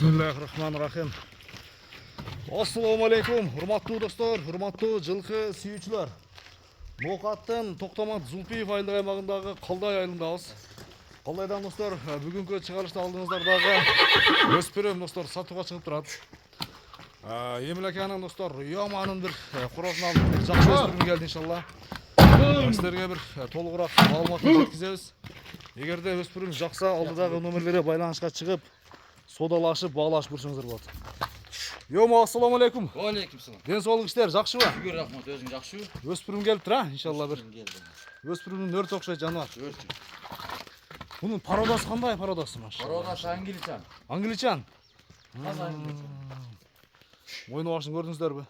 Bismillahirrahmanirrahim. Assalamu alaikum, hurmattуу достор, hurmattуу жылкы сүйүүчүлөр. Ноокаттын Токтомат Зулпиев айылдык аймагындагы Калдай айылындабыз. Калдайдан достор, бүгүнкү чыгарышта алдыңыздардагы өспүрүм достор сатууга чыгып турат. Эмилекенин достор, уяманын бир курасынан жакшы өспүрүм келди иншалла. Сиздерге бир толугураак маалыматын жеткизебиз. Эгерде өспүрүм жакса, алдыдагы номерлерге байланышка чыгып, содалашып, баалашып көрсөңүздөр болот. Йомо, ассаламу алейкум. Алейкум салам. Ден соолук иштер жакшыбы? Шүгүр рахмат, өзүң жакшыбы? Өспүрүм келиптир, иншалла бир. Өспүрүмдүн өрт окшойт жаныбар. Бунун пародасы кандай пародасы машалла? Пародасы англичан. Англичан. Таза англичан. Мойну башын көрдүңүздөрбү?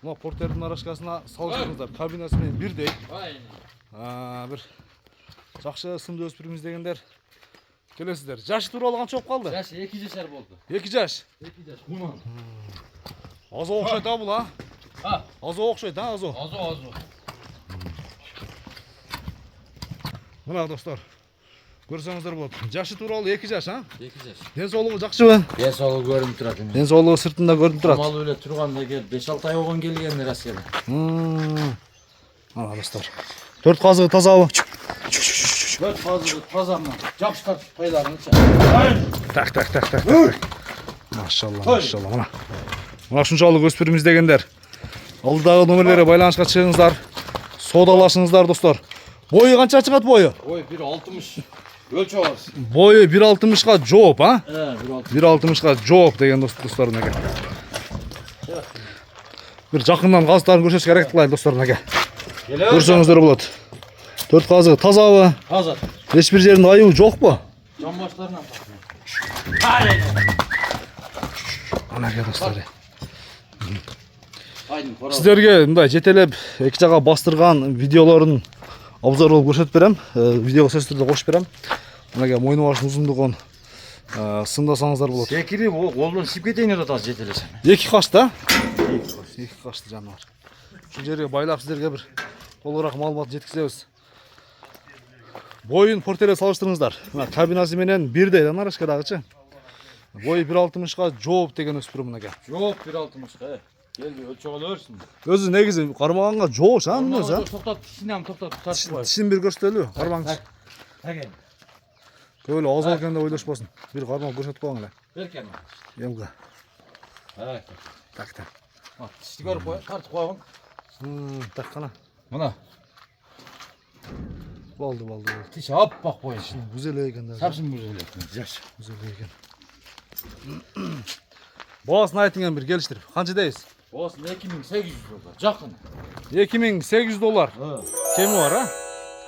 Мына портердин арашкасына салыштырыңыздар. Кабинасы менен бирдей. Бир жакшы сымдуу өспүрүм издегендер келесиздер. Жашы тууралуу канча болуп калды? Жашы 2 жашар болду. 2 жаш. 2 жаш. Кунан. Азо окшойт а бул, а? Азо окшойт, а, азо? Азо. Мына достор, көрсөңүздөр болот. Жашы тууралуу 2 жаш, а? 2 жаш. Ден соолугу жакшыбы? Ден соолугу көрүнүп турат. Ден соолугу сыртында көрүнүп турат. Мал эле турганда кел 5-6 ай болгон келген рас эле. Мына достор. 4 казыгы тазабы? 4 казыгы тазамы. Жакшы тартып пайларыңчы. Так. Машалла. Мына. Мына ушунчалык өспүрүм издегендер. Алдыдагы номерлерге байланышка чыгыңыздар. Содалашыңыздар достор. Бою канча чыгат бою? Ой, 1.60. Өлчөп алабыз. Бою 1.60га жооп, а? 1.60. 1.60га жооп деген достор неге. Бир жакындан казыктарын көрсөтүшкө аракет кылайлы достор неге. Көрсөңүздөр болот. 4 казыгы тазабы? Таза. Эч бир жеринде айыбы жокпу? Жамбаштарынан тартып. Анага достор. Айдын кора. Сиздерге мындай жетелеп эки жака бастырган видеолорун обзор кылып көрсөтүп берем. Видеого сөзсүз түрдө кошуп берем. Анага мойну башынын узундугун сындасаңыздар болот. Секирип колдон сип кетейин деп атат жетелесем. 2 кашты, а? 2 кашты жаныбар. Ушул жерге байлап сиздерге бир толугураак маалымат жеткизебиз. Боюн портерге салыштырыңыздар. Мына кабинасы менен бирдей да нарашкадагычы. Бою 1.60га жооп деген өспүрүм неге. Жооп 1.60га. Келди өлчөп алырсың. Өзү негизи кармаганга жоош, а мына өзү. Токтоп, тишинен токтоп тартып коy. Тишин бир көрсөтөлү, кармаңыз. Таген. Көп эле аз экен деп ойлошпосун. Бир кармак көрсөтүп коюң эле. Беркен. Эмге. Так. Так. Тишти көрүп кой, тартып койгон. Так кана. Мына. Болду. Тиши аппак койгон. Güzel экен да. Сапсын бүзөлөт. Жаш. Güzel экен. Баасын айтыңан бир келиштирип. Канча дейсиз? Осын 2800 доллар. Жакын. $2800. Кеми бар, а?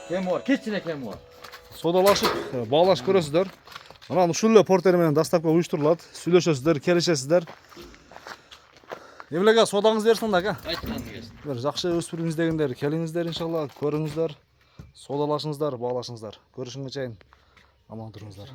Кем бар? Кечине кем бар. Содалашып, баалашып көрөсүздөр. Анан ушул эле портер менен дастапка уюштурулат. Сүйлөшөсүздөр, келишесиздер. Эмнеге содаңыз берсин да, ага? Айткан келсин. Бир жакшы өспүрүм издегендер, келиңиздер иншалла, көрүңүздөр, содалашыңыздар, баалашыңыздар. Көрүшүнгө чейин аман туруңуздар.